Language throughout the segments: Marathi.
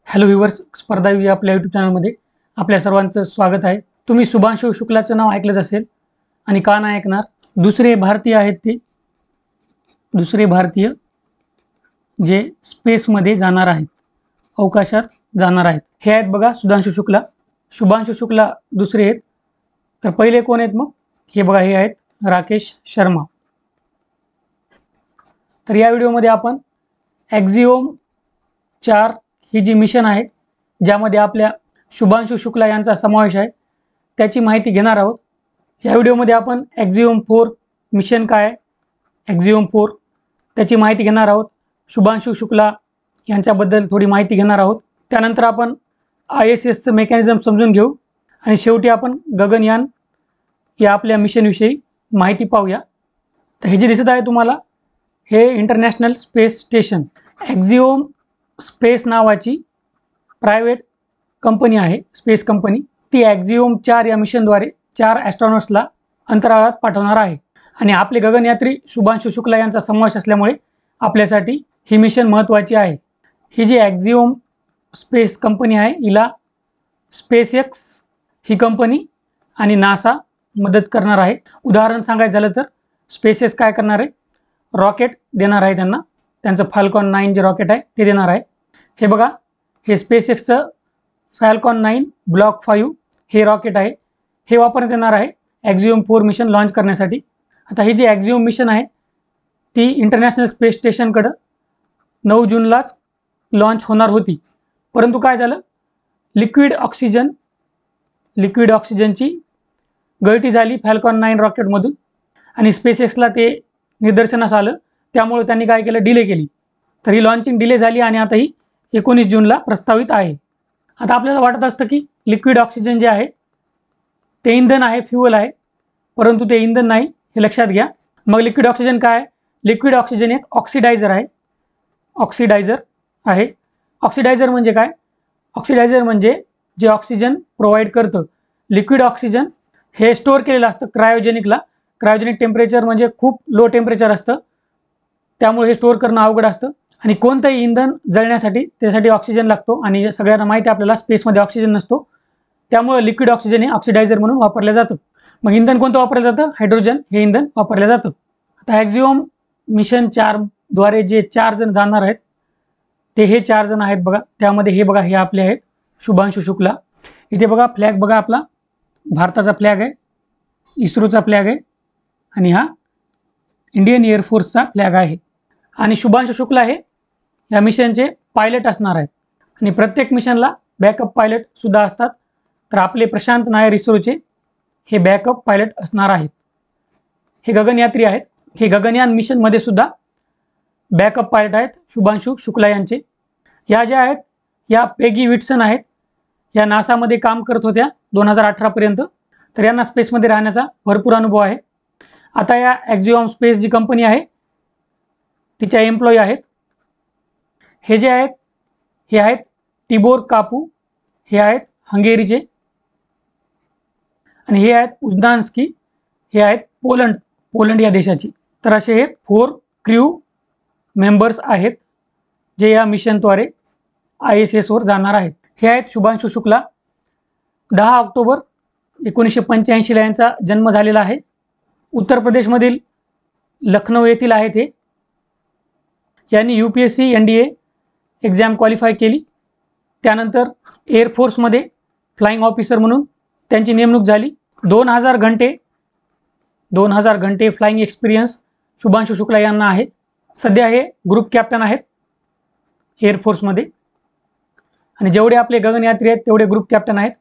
हॅलो व्ह्यूअर्स, स्पर्धा या आपल्या यूट्यूब चॅनलमध्ये आपल्या सर्वांचं स्वागत आहे। तुम्ही शुभांशु शुक्लाचं नाव ऐकलंच असेल आणि का नाही ऐकणार। दुसरे भारतीय आहेत ते, दुसरे भारतीय जे स्पेसमध्ये जाणार आहेत, अवकाशात जाणार आहेत। हे आहेत बघा सुधांशु शुक्ला। शुभांशु शुक्ला दुसरे आहेत, तर पहिले कोण आहेत मग? हे बघा, हे आहेत राकेश शर्मा। तर या व्हिडिओमध्ये आपण ॲक्झिओम 4 ही जी मिशन आहे, ज्यामध्ये आपल्या शुभांशु शुक्ला यांचा समावेश आहे, त्याची माहिती घेणार आहोत। या व्हिडिओमध्ये आपण ॲक्झिओम 4 मिशन काय आहे, ॲक्झिओम 4 त्याची माहिती घेणार आहोत। शुभांशु शुक्ला यांच्याबद्दल थोडी माहिती घेणार आहोत। त्यानंतर आपण ISSचं मेकॅनिझम समजून घेऊ आणि शेवटी आपण गगनयान या आपल्या मिशनविषयी माहिती पाहूया। तर हे जे दिसत आहे तुम्हाला, हे इंटरनॅशनल स्पेस स्टेशन ॲक्झिओम स्पेस नावाची प्रायव्हेट कंपनी आहे, स्पेस कंपनी। ती ॲक्झिओम 4 या मिशनद्वारे 4 ॲस्ट्रॉनॉट्सला अंतराळात पाठवणार आहे आणि आपले गगनयात्री शुभांशु शुक्ला यांचा समावेश असल्यामुळे आपल्यासाठी ही मिशन महत्त्वाची आहे। ही जी ॲक्झिओम स्पेस कंपनी आहे, हिला SpaceX ही कंपनी आणि नासा मदत करणार आहे। उदाहरण सांगायचं झालं तर SpaceX काय करणार आहे, रॉकेट देणार आहे त्यांना, त्यांचं फाल्कॉन 9 जे रॉकेट आहे ते देणार आहे। हे बघा, हे SpaceXचं फाल्कॉन 9 ब्लॉक 5 हे रॉकेट आहे, हे वापरण्यात येणार आहे ॲक्झिओम 4 मिशन लॉन्च करण्यासाठी। आता ही जी ॲक्झिओम मिशन आहे ती इंटरनॅशनल स्पेस स्टेशनकडं 9 जूनलाच लॉन्च होणार होती, परंतु काय झालं, लिक्विड ऑक्सिजनची गळती झाली फाल्कॉन 9 रॉकेटमधून आणि SpaceXला ते निदर्शनास आलं, त्यामुळे त्यांनी काय केलं, डिले केली। तर ही लॉन्चिंग डिले झाली आणि आता ही 19 जूनला प्रस्तावित आहे। आता आपल्याला वाटत असतं की लिक्विड ऑक्सिजन जे आहे ते इंधन आहे, फ्युअल आहे, परंतु ते इंधन नाही, हे लक्षात घ्या। मग लिक्विड ऑक्सिजन काय आहे? लिक्विड ऑक्सिजन एक ऑक्सिडायझर आहे, ऑक्सिडायझर म्हणजे काय? ऑक्सिडायझर म्हणजे जे ऑक्सिजन प्रोव्हाइड करतं। लिक्विड ऑक्सिजन हे स्टोअर केलेलं असतं क्रायोजेनिक टेम्परेचर म्हणजे खूप लो टेम्परेचर असतं, त्यामुळे हे स्टोअर करणं अवघड असतं आणि कोणतंही इंधन जळण्यासाठी त्यासाठी ऑक्सिजन लागतो आणि सगळ्यांना माहिती आहे आपल्याला स्पेसमध्ये ऑक्सिजन नसतो, त्यामुळे लिक्विड ऑक्सिजन हे ऑक्सिडायझर म्हणून वापरलं जातं। मग इंधन कोणतं वापरलं जातं? हायड्रोजन हे इंधन वापरलं जातं। आता ॲक्झिओम मिशन 4 द्वारे जे 4 जण जाणार आहेत ते हे 4 जण आहेत बघा। त्यामध्ये हे बघा, हे आपले आहेत शुभांशु शुक्ला। इथे बघा फ्लॅग बघा, आपला भारताचा फ्लॅग आहे, इस्रोचा फ्लॅग आहे आणि हा इंडियन एअरफोर्सचा फ्लॅग आहे। आणि शुभांशु शुक्ला हे या मिशनचे पायलट असणार आहेत आणि प्रत्येक मिशनला बॅकअप पायलट सुद्धा असतात। तर आपले प्रशांत नायर इस्रोचे हे बॅकअप पायलट असणार आहेत। हे गगनयात्री आहेत, हे गगनयान मिशनमध्ये सुद्धा बॅकअप पायलट आहेत शुभांशु शुक्ला यांचे। या ज्या आहेत या पेगी विट्सन आहेत, या नासामध्ये काम करत होत्या 2018 पर्यंत, तर यांना स्पेसमध्ये राहण्याचा भरपूर अनुभव आहे। आता या ॲक्झिओम स्पेस जी कंपनी आहे तिच्या एम्प्लॉई आहेत, हे जे आहेत हे आहेत टिबोर कापू, हे आहेत हंगेरीचे, आणि हे आहेत उझदान्स्की, हे आहेत पोलंड या देशाची। तर असे हे 4 क्रू मेंबर्स आहेत जे या मिशनद्वारे ISSवर जाणार आहेत। हे आहेत शुभांशु शुक्ला। 10 ऑक्टोबर 1985ला यांचा जन्म झालेला आहे। उत्तर प्रदेशमधील लखनौ येथील आहेत हे। यांनी UPSC NDA एक्झाम क्वालिफाय केली, त्यानंतर एअरफोर्समध्ये फ्लाइंग ऑफिसर म्हणून त्यांची नेमणूक झाली। 2000 घंटे फ्लाइंग एक्सपिरियन्स शुभांशु शुक्ला यांना आहे। सध्या हे ग्रुप कॅप्टन आहेत एअरफोर्समध्ये आणि जेवढे आपले गगनयात्री आहेत तेवढे ग्रुप कॅप्टन आहेत।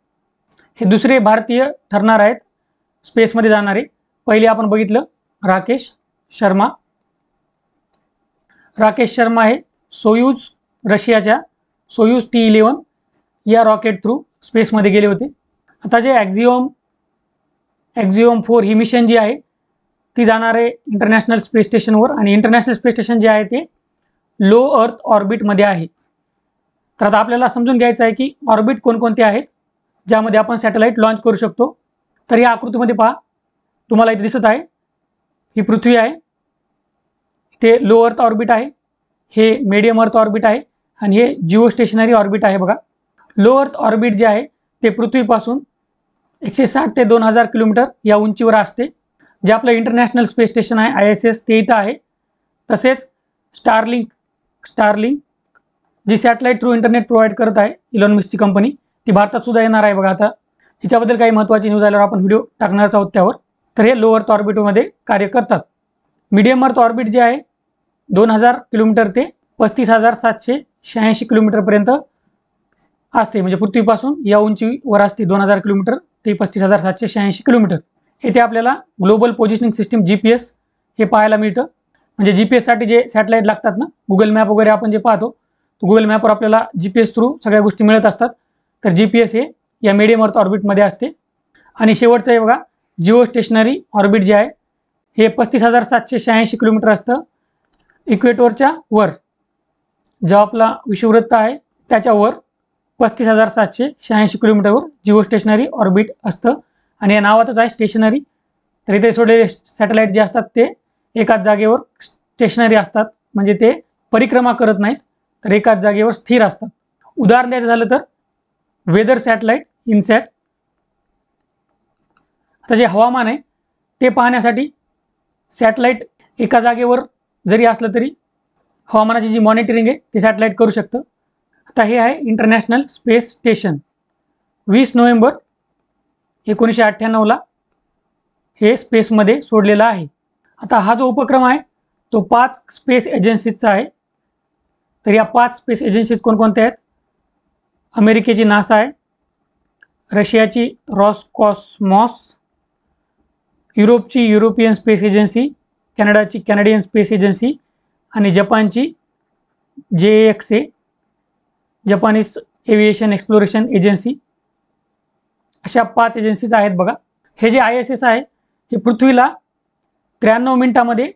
हे दुसरे भारतीय ठरणार आहेत स्पेसमध्ये जाणारे। पहिले आपण बघितलं राकेश शर्मा हे सोयूज, रशियाच्या सोयूज T11 या रॉकेट थ्रू स्पेसमध्ये गेले होते। आता जे ॲक्झिओम 4 ही मिशन जी आहे ती जाणार आहे इंटरनॅशनल स्पेस स्टेशनवर आणि इंटरनॅशनल स्पेस स्टेशन जे आहे ते लो अर्थ ऑर्बिटमध्ये आहे। तर आता आपल्याला समजून घ्यायचं आहे की ऑर्बिट कोणकोणते आहेत ज्यामध्ये आपण सॅटेलाईट लॉन्च करू शकतो। तर या आकृतीमध्ये पहा, तुम्हाला इथे दिसत आहे ही पृथ्वी आहे, ते लो अर्थ ऑर्बिट आहे, हे मीडियम अर्थ ऑर्बिट आहे आणि हे जिओ स्टेशनरी ऑर्बिट आहे बघा. लो अर्थ ऑर्बिट जे आहे ते पृथ्वीपासून 160 ते 2000 किलोमीटर या उंचीवर असते. जे आपलं इंटरनॅशनल स्पेस स्टेशन आहे ISS ते इथं आहे. तसेच स्टारलिंक जी सॅटेलाईट थ्रू इंटरनेट प्रोव्हाइड करत आहे इलॉन मस्कची कंपनी, ती भारतात सुद्धा येणार आहे बघा. आता ह्याच्याबद्दल काही महत्त्वाची न्यूज आल्यावर आपण व्हिडिओ टाकणारच आहोत त्यावर. तर हे लो अर्थ ऑर्बिटमध्ये कार्य करतात. मीडियम अर्थ ऑर्बिट जे आहे 2000 किलोमीटर ते 35786 किलोमीटरपर्यंत असते. म्हणजे पृथ्वीपासून या उंचीवर असते 2000 किलोमीटर ते 35786 किलोमीटर. येथे आपल्याला ग्लोबल पोझिशनिंग सिस्टीम GPS हे पाहायला मिळतं. म्हणजे GPS साठी जे सॅटेलाईट लागतात ना, गुगल मॅप वगैरे आपण जे पाहतो, तो गुगल मॅपवर आपल्याला GPS थ्रू सगळ्या गोष्टी मिळत असतात. तर GPS हे या मीडियम अर्थ ऑर्बिटमध्ये असते. आणि शेवटचं आहे बघा जिओ स्टेशनरी ऑर्बिट जे आहे हे 35786 किलोमीटर असतं. इक्वेटोरच्या वर जो आपला विषुववृत्त आहे त्याच्यावर 35786 किलोमीटरवर जिओ स्टेशनरी ऑर्बिट असतं. आणि या नावातच आहे स्टेशनरी. तर इथे सोडलेले सॅटेलाईट जे असतात ते एकाच जागेवर स्टेशनरी असतात, म्हणजे ते परिक्रमा करत नाहीत, तर एकाच जागेवर स्थिर असतात. उदाहरण द्यायचं झालं तर वेदर सॅटेलाईट इनसॅट. आता जे हवामान आहे ते पाहण्यासाठी सॅटेलाईट एका जागेवर जरी असलं तरी हवामानाची जी मॉनिटरिंग आहे ते सॅटेलाईट करू शकतं. आता हे आहे इंटरनॅशनल स्पेस स्टेशन. 20 नोव्हेंबर 1998ला हे स्पेसमध्ये सोडलेलं आहे. आता हा जो उपक्रम आहे तो 5 स्पेस एजन्सीजचा आहे. तर या 5 स्पेस एजन्सीज कोणकोणत्या आहेत? अमेरिकेची नासा आहे, रशियाची रॉसकॉस्मॉस, युरोपची युरोपियन स्पेस एजन्सी, कॅनडाची कॅनडियन स्पेस एजन्सी आणि जपानची JAXA Japanese aviation exploration agency. अशा 5 एजन्सीज आहेत बघा. हे जे ISS आहे हे पृथ्वीला 93 मिनिटामध्ये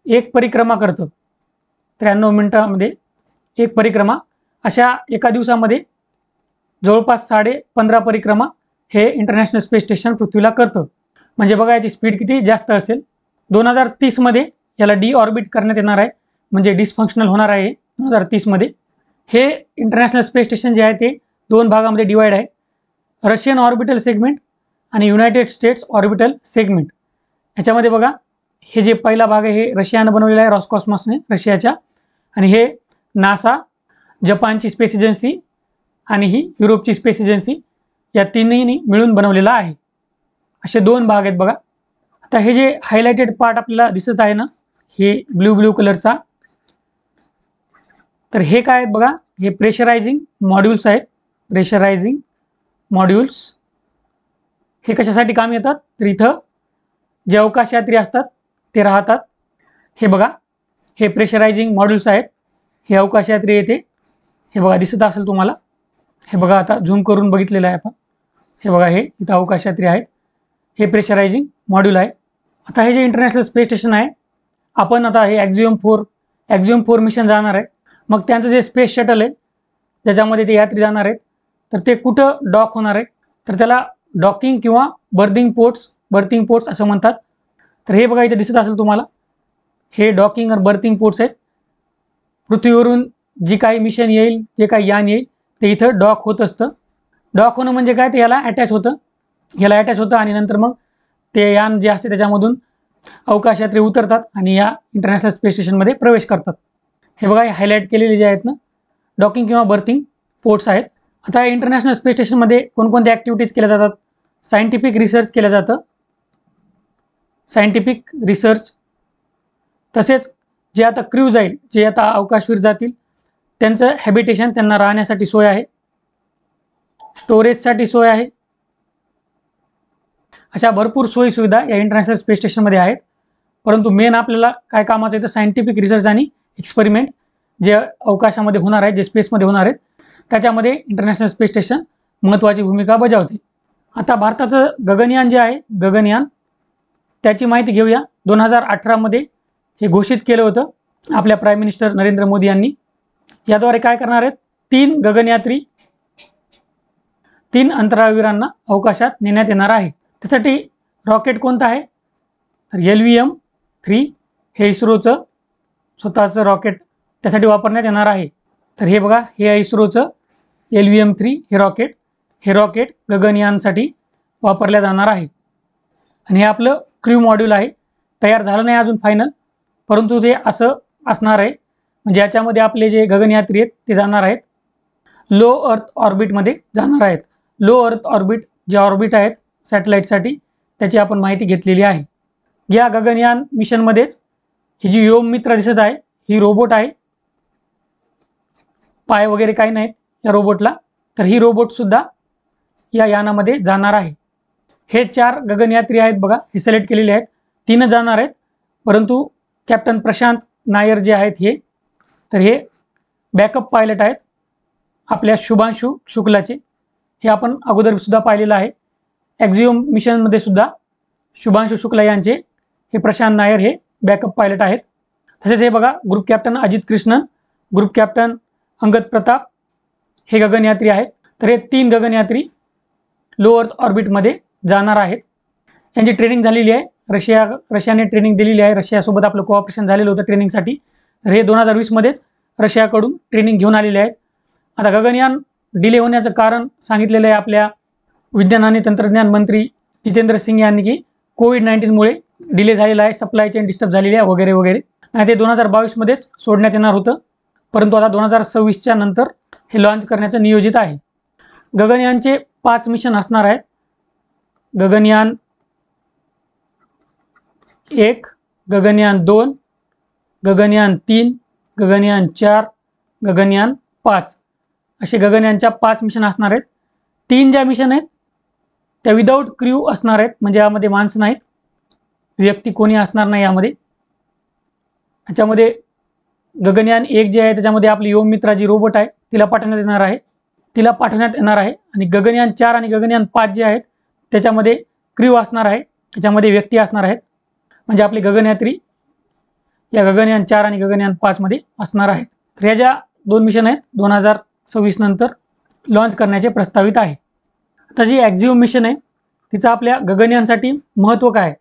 एक परिक्रमा करतं. 93 मिनिटामध्ये एक परिक्रमा. अशा एका दिवसामध्ये जवळपास 15.5 परिक्रमा हे इंटरनॅशनल स्पेस स्टेशन पृथ्वीला करतं. म्हणजे बघा याची स्पीड किती जास्त असेल. 2030मध्ये याला डिऑर्बिट करण्यात येणार आहे, म्हणजे डिसफंक्शनल होणार आहे 2030मध्ये. हे इंटरनॅशनल स्पेस स्टेशन जे आहे ते 2 भागामध्ये डिवाईड आहे, रशियन ऑर्बिटल सेगमेंट आणि युनायटेड स्टेट्स ऑर्बिटल सेगमेंट. ह्याच्यामध्ये बघा हे जे पहिला भाग आहे हे रशियानं बनवलेला आहे, रॉसकॉस्मॉसने रशियाच्या, आणि हे नासा जपानची स्पेस एजन्सी आणि ही युरोपची स्पेस एजन्सी या तिन्हींनी मिळून बनवलेला आहे. असे 2 भाग आहेत बघा. आता हे जे हायलाइटेड पार्ट आपल्याला दिसत आहे ना, हे ब्ल्यू कलरचा, तर हे काय आहेत बघा, हे प्रेशरायझिंग मॉड्यूल्स आहेत. प्रेशरायझिंग मॉड्यूल्स हे कशासाठी काम येतात? तर इथं जे अवकाशयात्री असतात ते राहतात. हे बघा हे प्रेशरायझिंग मॉड्यूल्स आहेत. हे अवकाशयात्री येते, हे बघा दिसत असेल तुम्हाला. हे बघा आता झूम करून बघितलेलं आहे आपण. हे बघा हे इथं अवकाशयात्री आहेत. हे प्रेशरायझिंग मॉड्यूल आहे. आता हे जे इंटरनॅशनल स्पेस स्टेशन आहे, आपण आता हे ॲक्झिओम 4 मिशन जाणार आहे. मग त्यांचं जे स्पेस शटल आहे ज्याच्यामध्ये ते यात्री जाणार आहेत, तर ते कुठं डॉक होणार आहे? तर त्याला डॉकिंग किंवा बर्थिंग पोर्ट्स असं म्हणतात. तर हे बघा इथे दिसत असेल तुम्हाला, हे डॉकिंग आणि बर्थिंग पोर्ट्स आहेत. पृथ्वीवरून जी काही मिशन येईल, जे काही यान येईल ते इथं डॉक होत असतं. डॉक होणं म्हणजे काय? ते याला अटॅच होतं आणि नंतर मग ते यान जे असते त्याच्यामधून अवकाशयात्री उतरतात आणि या इंटरनॅशनल स्पेस स्टेशनमध्ये प्रवेश करतात. हे बघा हे हायलाईट केलेले जे आहेत ना, डॉकिंग किंवा बर्थिंग पोर्ट्स आहेत. आता इंटरनॅशनल स्पेस स्टेशनमध्ये कोणकोणत्या ॲक्टिव्हिटीज केल्या जातात? सायंटिफिक रिसर्च केलं जातं. सायंटिफिक रिसर्च, तसेच जे आता क्रू जाईल, जे आता अवकाशवीर जातील त्यांचं हॅबिटेशन, त्यांना राहण्यासाठी सोय आहे, स्टोरेजसाठी सोय आहे. अशा भरपूर सोयीसुविधा या इंटरनॅशनल स्पेस स्टेशनमध्ये आहेत. परंतु मेन आपल्याला काय कामाचं आहे तर सायंटिफिक रिसर्च आणि एक्सपेरिमेंट जे अवकाशामध्ये होणार आहेत, जे स्पेसमध्ये होणार आहेत, त्याच्यामध्ये इंटरनॅशनल स्पेस स्टेशन महत्त्वाची भूमिका बजावते. आता भारताचं गगनयान जे आहे, गगनयान, त्याची माहिती घेऊया. 2018मध्ये हे घोषित केलं होतं आपल्या प्राईम मिनिस्टर नरेंद्र मोदी यांनी. याद्वारे काय करणार आहेत? 3 गगनयात्री, 3 अंतराळवीरांना अवकाशात नेण्यात येणार आहे. त्यासाठी रॉकेट कोणतं आहे? तर LVM-3 हे इस्रोचं स्वतःचं रॉकेट त्यासाठी वापरण्यात येणार आहे. तर हे बघा, हे आहे इस्रोचं LVM-3 हे रॉकेट गगनयानसाठी वापरल्या जाणार आहे. आणि हे आपलं क्रू मॉड्यूल आहे. तयार झालं नाही अजून फायनल, परंतु ते असं असणार आहे. म्हणजे याच्यामध्ये आपले जे गगनयात्री आहेत ते जाणार आहेत लो अर्थ ऑर्बिटमध्ये जाणार आहेत. लो अर्थ ऑर्बिट जे ऑर्बिट आहेत सॅटेलाईटसाठी, त्याची आपण माहिती घेतलेली आहे. या गगनयान मिशनमध्येच ही जी व्योम मित्र दिसत आहे ही रोबोट आहे. पाय वगैरे काही नाहीत या रोबोटला. तर ही रोबोटसुद्धा या यानामध्ये जाणार आहे. हे 4 गगनयात्री आहेत बघा, हे सिलेक्ट केलेले आहेत. 3 जाणार आहेत, परंतु कॅप्टन प्रशांत नायर जे आहेत तर हे बॅकअप पायलट आहेत आपल्या शुभांशु शुक्लाचे. हे आपण अगोदरसुद्धा पाहिलेलं आहे. ॲक्झिओम मिशनमध्ये सुद्धा शुभांशु शुक्ला यांचे हे प्रशांत नायर हे बॅकअप पायलट आहेत. तसेच हे बघा, group captain Ajit Krishnan, group captain Angad Pratap हे गगनयात्री आहेत. तर हे 3 गगनयात्री लो अर्थ ऑर्बिटमध्ये जाणार आहेत. यांची ट्रेनिंग झालेली आहे. रशियाने ट्रेनिंग दिलेली आहे. रशियासोबत आपलं कोऑपरेशन झालेलं होतं ट्रेनिंगसाठी. तर हे 2020मध्येच रशियाकडून ट्रेनिंग घेऊन आलेले आहेत. आता गगनयान डिले होण्याचं कारण सांगितलेलं आहे आपल्या विज्ञान आणि तंत्रज्ञान मंत्री जितेंद्र सिंग यांनी की कोविड-19मुळे डिले झालेला आहे, सप्लाय चेन डिस्टर्ब झालेली आहे वगैरे वगैरे. आणि ते 2022मध्येच सोडण्यात येणार होतं, परंतु आता 2026च्या नंतर हे लॉन्च करण्याचं नियोजित आहे. गगनयानचे 5 मिशन असणार आहेत. गगनयान 1, गगनयान 2, गगनयान 3, गगनयान 4, गगनयान 5 असे गगनयानच्या 5 मिशन असणार आहेत. 3 ज्या मिशन आहेत त्या विदाऊट क्रू असणार आहेत, म्हणजे यामध्ये माणसं नाहीत, व्यक्ती कोणी असणार नाही यामध्ये. याच्यामध्ये गगनयान 1 जे आहे त्याच्यामध्ये आपली व्योम मित्रा जी रोबोट आहे तिला पाठवण्यात येणार आहे. आणि गगनयान 4 आणि गगनयान 5 जे आहेत त्याच्यामध्ये क्रू असणार आहे, त्याच्यामध्ये व्यक्ती असणार आहेत. म्हणजे आपले गगनयात्री या गगनयान 4 आणि गगनयान 5 मध्ये असणार आहेत. तर या ज्या 2 मिशन आहेत 2026 नंतर लॉन्च करण्याचे प्रस्तावित आहे. आता जी ॲक्झिओम मिशन आहे तिचं आपल्या गगनयानसाठी महत्त्व काय?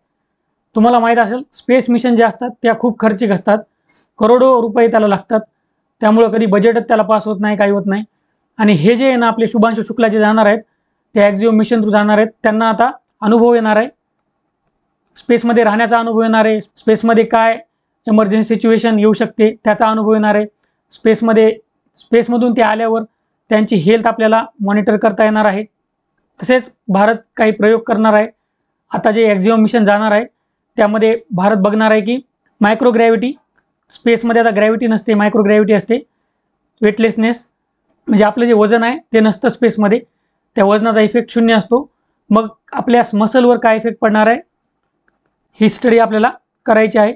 तुम्हाला माहीत असेल, स्पेस मिशन जे असतात त्या खूप खर्चिक असतात, करोडो रुपये त्याला लागतात. त्यामुळं कधी बजेटच त्याला पास होत नाही, काही होत नाही. आणि हे जे आहे ना आपले शुभांशु शुक्ला जे जाणार आहेत ते ॲक्झिओम मिशन थ्रू जाणार आहेत. त्यांना आता अनुभव येणार आहे, स्पेसमध्ये राहण्याचा अनुभव येणार आहे, स्पेसमध्ये काय इमर्जन्सी सिच्युएशन येऊ शकते त्याचा अनुभव येणार आहे. स्पेसमधून ते आल्यावर त्यांची हेल्थ आपल्याला मॉनिटर करता येणार आहे. तसेच भारत काही प्रयोग करणार आहे. आता जे ॲक्झिओम मिशन जाणार आहे त्यामध्ये भारत बघणार आहे की मायक्रोग्रॅव्हिटी, स्पेसमध्ये आता ग्रॅव्हिटी नसते, मायक्रोग्रॅव्हिटी असते, वेटलेसनेस, म्हणजे आपलं जे वजन आहे ते नसतं स्पेसमध्ये, त्या वजनाचा इफेक्ट 0 असतो. मग आपल्या मसलवर काय इफेक्ट पडणार आहे ही स्टडी आपल्याला करायची आहे.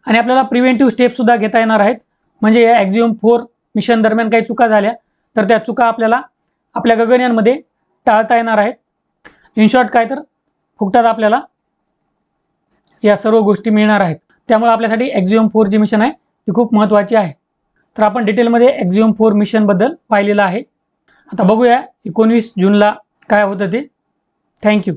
आणि आपल्याला प्रिव्हेंटिव्ह स्टेप्ससुद्धा घेता येणार आहेत. म्हणजे या ॲक्झिओम 4 मिशन दरम्यान काही चुका झाल्या तर त्या चुका आपल्याला आपल्या गगनयानमध्ये टाळता येणार आहेत. इन शॉर्ट काय तर फुकटात आपल्याला या सर्व गोष्टी मिळणार आहेत. त्यामुळे आपल्यासाठी ॲक्झिओम 4 जी मिशन आहे ती खूप महत्त्वाची आहे. तर आपण डिटेलमध्ये ॲक्झिओम 4 मिशनबद्दल पाहिलेलं आहे. आता बघूया 19 जूनला काय होतं ते. थँक्यू.